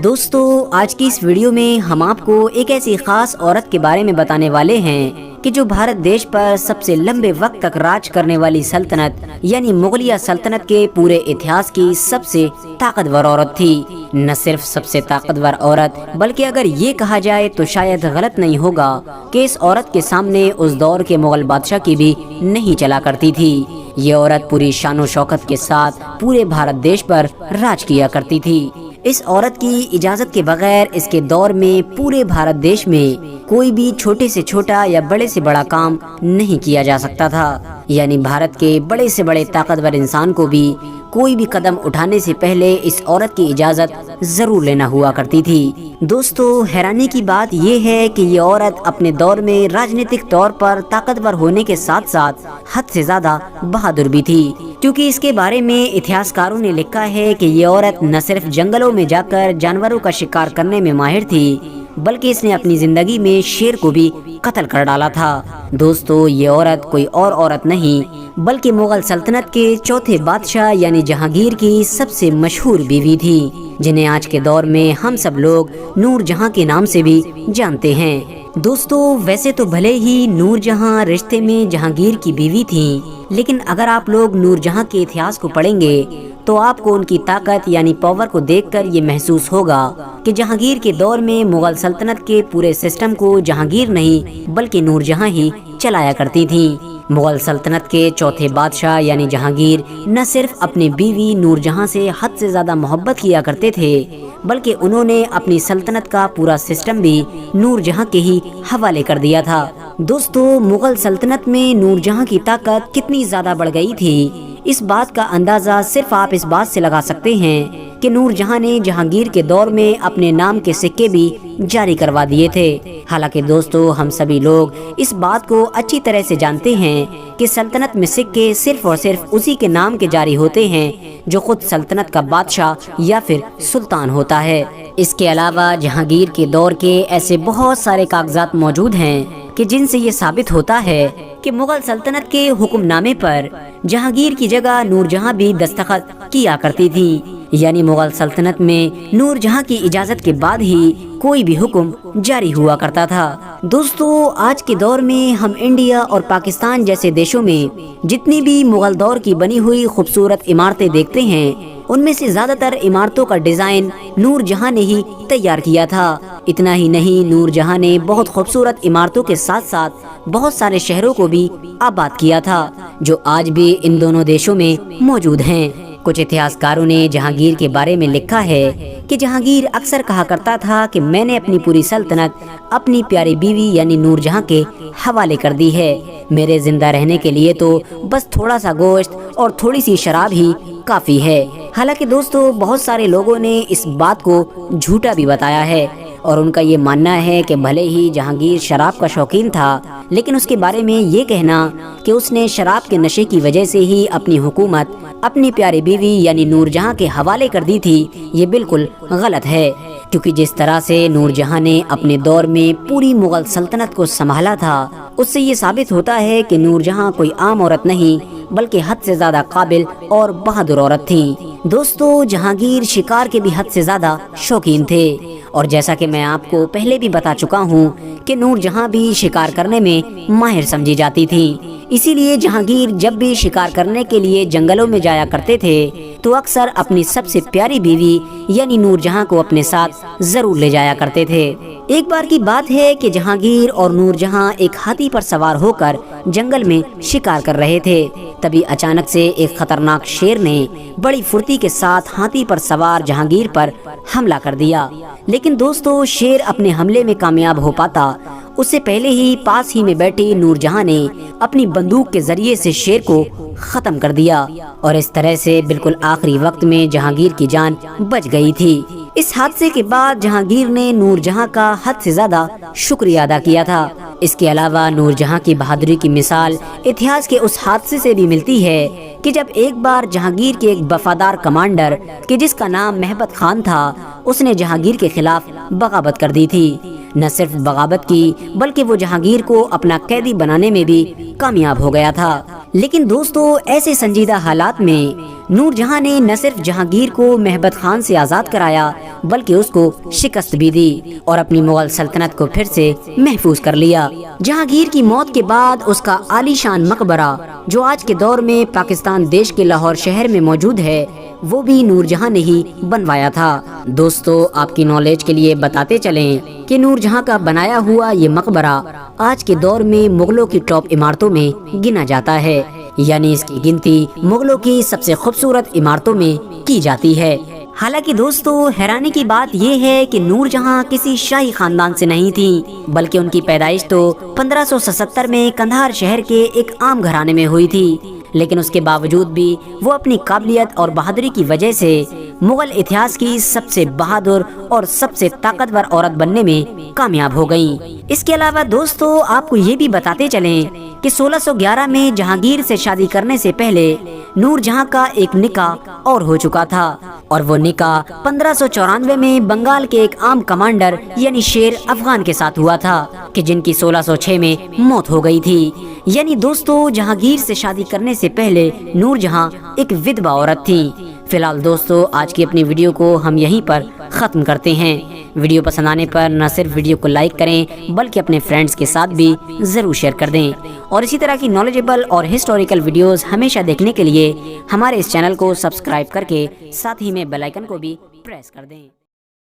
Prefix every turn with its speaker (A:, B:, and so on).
A: دوستو آج کی اس ویڈیو میں ہم آپ کو ایک ایسی خاص عورت کے بارے میں بتانے والے ہیں کہ جو بھارت دیش پر سب سے لمبے وقت تک راج کرنے والی سلطنت یعنی مغلیہ سلطنت کے پورے اتہاس کی سب سے طاقتور عورت تھی۔ نہ صرف سب سے طاقتور عورت بلکہ اگر یہ کہا جائے تو شاید غلط نہیں ہوگا کہ اس عورت کے سامنے اس دور کے مغل بادشاہ کی بھی نہیں چلا کرتی تھی۔ یہ عورت پوری شان و شوکت کے ساتھ پورے بھارت دیش پر راج کیا کرتی تھی۔ اس عورت کی اجازت کے بغیر اس کے دور میں پورے بھارت دیش میں کوئی بھی چھوٹے سے چھوٹا یا بڑے سے بڑا کام نہیں کیا جا سکتا تھا، یعنی بھارت کے بڑے سے بڑے طاقتور انسان کو بھی کوئی بھی قدم اٹھانے سے پہلے اس عورت کی اجازت ضرور لینا ہوا کرتی تھی۔ دوستو حیرانی کی بات یہ ہے کہ یہ عورت اپنے دور میں راجنیتک طور پر طاقتور ہونے کے ساتھ ساتھ حد سے زیادہ بہادر بھی تھی، کیونکہ اس کے بارے میں اتہاسکاروں نے لکھا ہے کہ یہ عورت نہ صرف جنگلوں میں جا کر جانوروں کا شکار کرنے میں ماہر تھی بلکہ اس نے اپنی زندگی میں شیر کو بھی قتل کر ڈالا تھا۔ دوستو یہ عورت کوئی اور عورت نہیں بلکہ مغل سلطنت کے چوتھے بادشاہ یعنی جہانگیر کی سب سے مشہور بیوی تھی، جنہیں آج کے دور میں ہم سب لوگ نور جہاں کے نام سے بھی جانتے ہیں۔ دوستو ویسے تو بھلے ہی نور جہاں رشتے میں جہانگیر کی بیوی تھیں، لیکن اگر آپ لوگ نور جہاں کے اتہاس کو پڑھیں گے تو آپ کو ان کی طاقت یعنی پاور کو دیکھ کر یہ محسوس ہوگا کہ جہانگیر کے دور میں مغل سلطنت کے پورے سسٹم کو جہانگیر نہیں بلکہ نور جہاں ہی چلایا کرتی تھیں۔ مغل سلطنت کے چوتھے بادشاہ یعنی جہانگیر نہ صرف اپنی بیوی نور جہاں سے حد سے زیادہ محبت کیا کرتے تھے بلکہ انہوں نے اپنی سلطنت کا پورا سسٹم بھی نور جہاں کے ہی حوالے کر دیا تھا۔ دوستو مغل سلطنت میں نور جہاں کی طاقت کتنی زیادہ بڑھ گئی تھی، اس بات کا اندازہ صرف آپ اس بات سے لگا سکتے ہیں کہ نور جہاں نے جہانگیر کے دور میں اپنے نام کے سکے بھی جاری کروا دیے تھے۔ حالانکہ دوستو ہم سبھی لوگ اس بات کو اچھی طرح سے جانتے ہیں کہ سلطنت میں سکے صرف اور صرف اسی کے نام کے جاری ہوتے ہیں جو خود سلطنت کا بادشاہ یا پھر سلطان ہوتا ہے۔ اس کے علاوہ جہانگیر کے دور کے ایسے بہت سارے کاغذات موجود ہیں کہ جن سے یہ ثابت ہوتا ہے کہ مغل سلطنت کے حکم نامے پر جہانگیر کی جگہ نور جہاں بھی دستخط کیا کرتی تھی، یعنی مغل سلطنت میں نور جہاں کی اجازت کے بعد ہی کوئی بھی حکم جاری ہوا کرتا تھا۔ دوستو آج کے دور میں ہم انڈیا اور پاکستان جیسے دیشوں میں جتنی بھی مغل دور کی بنی ہوئی خوبصورت عمارتیں دیکھتے ہیں ان میں سے زیادہ تر عمارتوں کا ڈیزائن نور جہاں نے ہی تیار کیا تھا۔ اتنا ہی نہیں، نور جہاں نے بہت خوبصورت عمارتوں کے ساتھ ساتھ بہت سارے شہروں کو بھی آباد کیا تھا جو آج بھی ان دونوں دیشوں میں موجود ہیں۔ کچھ اتہاسکاروں نے جہانگیر کے بارے میں لکھا ہے کہ جہانگیر اکثر کہا کرتا تھا کہ میں نے اپنی پوری سلطنت اپنی پیاری بیوی یعنی نور جہاں کے حوالے کر دی ہے، میرے زندہ رہنے کے لیے تو بس تھوڑا سا گوشت اور تھوڑی سی شراب ہی کافی ہے۔ حالانکہ دوستو بہت سارے لوگوں نے اس بات کو جھوٹا بھی بتایا ہے اور ان کا یہ ماننا ہے کہ بھلے ہی جہانگیر شراب کا شوقین تھا لیکن اس کے بارے میں یہ کہنا کہ اس نے شراب کے نشے کی وجہ سے ہی اپنی حکومت اپنی پیاری بیوی یعنی نور جہاں کے حوالے کر دی تھی، یہ بالکل غلط ہے، کیونکہ جس طرح سے نور جہاں نے اپنے دور میں پوری مغل سلطنت کو سنبھالا تھا اس سے یہ ثابت ہوتا ہے کہ نور جہاں کوئی عام عورت نہیں بلکہ حد سے زیادہ قابل اور بہادر عورت تھیں۔ دوستو جہانگیر شکار کے بھی حد سے زیادہ شوقین تھے اور جیسا کہ میں آپ کو پہلے بھی بتا چکا ہوں کہ نور جہاں بھی شکار کرنے میں ماہر سمجھی جاتی تھی، اسی لیے جہانگیر جب بھی شکار کرنے کے لیے جنگلوں میں جایا کرتے تھے تو اکثر اپنی سب سے پیاری بیوی یعنی نور جہاں کو اپنے ساتھ ضرور لے جایا کرتے تھے۔ ایک بار کی بات ہے کہ جہانگیر اور نور جہاں ایک ہاتھی پر سوار ہو کر جنگل میں شکار کر رہے تھے، تبھی اچانک سے ایک خطرناک شیر نے بڑی پھرتی کے ساتھ ہاتھی پر سوار جہانگیر پر حملہ کر دیا، لیکن دوستو شیر اپنے حملے میں کامیاب ہو پاتا اس سے پہلے ہی پاس ہی میں بیٹھی نور جہاں نے اپنی بندوق کے ذریعے سے شیر کو ختم کر دیا اور اس طرح سے بالکل آخری وقت میں جہانگیر کی جان بچ گئی تھی۔ اس حادثے کے بعد جہانگیر نے نور جہاں کا حد سے زیادہ شکریہ ادا کیا تھا۔ اس کے علاوہ نور جہاں کی بہادری کی مثال اتہاس کے اس حادثے سے بھی ملتی ہے کہ جب ایک بار جہانگیر کے ایک وفادار کمانڈر کہ جس کا نام مہبت خان تھا اس نے جہانگیر کے خلاف بغاوت کر دی تھی۔ نہ صرف بغاوت کی بلکہ وہ جہانگیر کو اپنا قیدی بنانے میں بھی کامیاب ہو گیا تھا۔ لیکن دوستو ایسے سنجیدہ حالات میں نور جہاں نے نہ صرف جہانگیر کو مہبت خان سے آزاد کرایا بلکہ اس کو شکست بھی دی اور اپنی مغل سلطنت کو پھر سے محفوظ کر لیا۔ جہانگیر کی موت کے بعد اس کا عالی شان مقبرہ جو آج کے دور میں پاکستان دیش کے لاہور شہر میں موجود ہے وہ بھی نور جہاں نے ہی بنوایا تھا۔ دوستو آپ کی نالج کے لیے بتاتے چلیں کہ نور جہاں کا بنایا ہوا یہ مقبرہ آج کے دور میں مغلوں کی ٹاپ عمارتوں میں گنا جاتا ہے، یعنی اس کی گنتی مغلوں کی سب سے خوبصورت عمارتوں میں کی جاتی ہے۔ حالانکہ دوستو حیرانی کی بات یہ ہے کہ نور جہاں کسی شاہی خاندان سے نہیں تھی بلکہ ان کی پیدائش تو 1577 میں قندھار شہر کے ایک عام گھرانے میں ہوئی تھی، لیکن اس کے باوجود بھی وہ اپنی قابلیت اور بہادری کی وجہ سے مغل اتہاس کی سب سے بہادر اور سب سے طاقتور عورت بننے میں کامیاب ہو گئیں۔ اس کے علاوہ دوستو آپ کو یہ بھی بتاتے چلیں کہ 1611 میں جہانگیر سے شادی کرنے سے پہلے نور جہاں کا ایک نکاح اور ہو چکا تھا، اور وہ نکاح 1594 میں بنگال کے ایک عام کمانڈر یعنی شیر افغان کے ساتھ ہوا تھا کہ جن کی 1606 میں موت ہو گئی تھی۔ یعنی دوستو جہانگیر سے شادی کرنے سے پہلے نور جہاں ایک ودوا عورت تھی۔ فی الحال دوستو آج کی اپنی ویڈیو کو ہم یہیں پر ختم کرتے ہیں۔ ویڈیو پسند آنے پر نہ صرف ویڈیو کو لائک کریں بلکہ اپنے فرینڈز کے ساتھ بھی ضرور شیئر کر دیں، اور اسی طرح کی نالجیبل اور ہسٹوریکل ویڈیوز ہمیشہ دیکھنے کے لیے ہمارے اس چینل کو سبسکرائب کر کے ساتھ ہی میں بیل آئیکن کو بھی پریس کر دیں۔